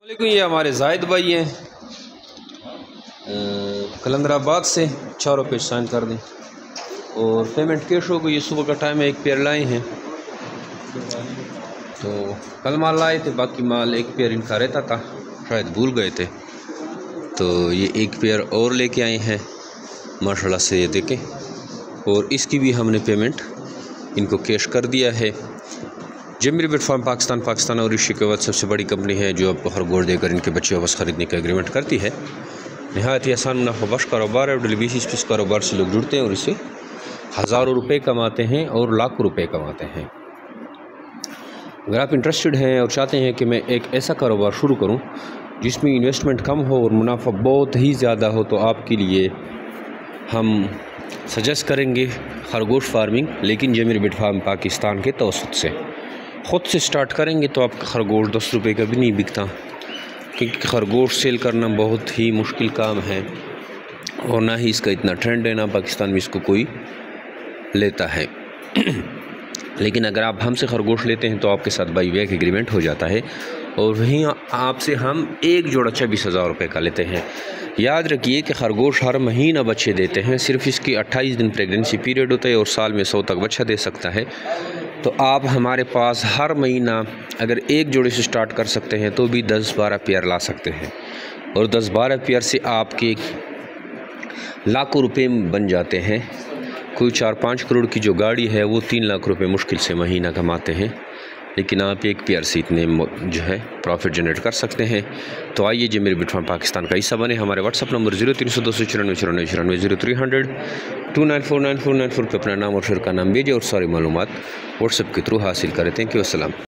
वालेकुम, ये हमारे जाहिद भाई हैं कलंदराबाद से। 4 रुपये साइन कर दें और पेमेंट कैश हो गई। ये सुबह का टाइम है। एक पेयर लाए हैं, तो कल माल लाए थे, बाकी माल एक पेयर इनका रहता था, शायद भूल गए थे, तो ये एक पेयर और लेके आए हैं माशाल्लाह से, ये देखें। और इसकी भी हमने पेमेंट इनको कैश कर दिया है। जेमरी बिट फार्म पाकिस्तान और एशिया के बाद सबसे बड़ी कंपनी है जो अब खरगोश देकर इनके बच्चे वापस ख़रीदने का एग्रीमेंट करती है। नहायत ही आसान मुनाफा बख्श कारोबार है। डेली बेसिस पे इस कारोबार से लोग जुड़ते हैं और इससे हज़ारों रुपए कमाते हैं और लाखों रुपए कमाते हैं। अगर आप इंटरेस्टेड हैं और चाहते हैं कि मैं एक ऐसा कारोबार शुरू करूं जिसमें इन्वेस्टमेंट कम हो और मुनाफा बहुत ही ज़्यादा हो, तो आपके लिए हम सजेस्ट करेंगे खरगोश फार्मिंग, लेकिन जेमरी बिट फार्म पाकिस्तान के तवसत से। ख़ुद से स्टार्ट करेंगे तो आपका खरगोश 10 रुपये का भी नहीं बिकता, क्योंकि खरगोश सेल करना बहुत ही मुश्किल काम है और ना ही इसका इतना ट्रेंड है, ना पाकिस्तान में इसको कोई लेता है। लेकिन अगर आप हमसे खरगोश लेते हैं तो आपके साथ बाई बैक एग्रीमेंट हो जाता है और वहीं आपसे हम एक जोड़ा 26,000 रुपये का लेते हैं। याद रखिए कि खरगोश हर महीना बच्चे देते हैं, सिर्फ इसकी 28 दिन प्रेगनेंसी पीरियड होता है और साल में 100 तक बच्चा दे सकता है। तो आप हमारे पास हर महीना अगर एक जोड़े से स्टार्ट कर सकते हैं तो भी 10-12 पेयर ला सकते हैं और 10-12 पेयर से आपके लाखों रुपए बन जाते हैं। कोई 4-5 करोड़ की जो गाड़ी है वो 3 लाख रुपए मुश्किल से महीना कमाते हैं, लेकिन आप एक पेयर से इतने जो है प्रॉफिट जनरेट कर सकते हैं। तो आइए जेमरी बिट फार्म पाकिस्तान का हिस्सा बने। हमारे व्हाट्सअप नंबर 0300 0300 2949494 पर अपना नाम और फिर का नाम भेजें और सारी मालूमात व्हाट्सएप के थ्रू हासिल करें। थैंक यू, अस्सलाम।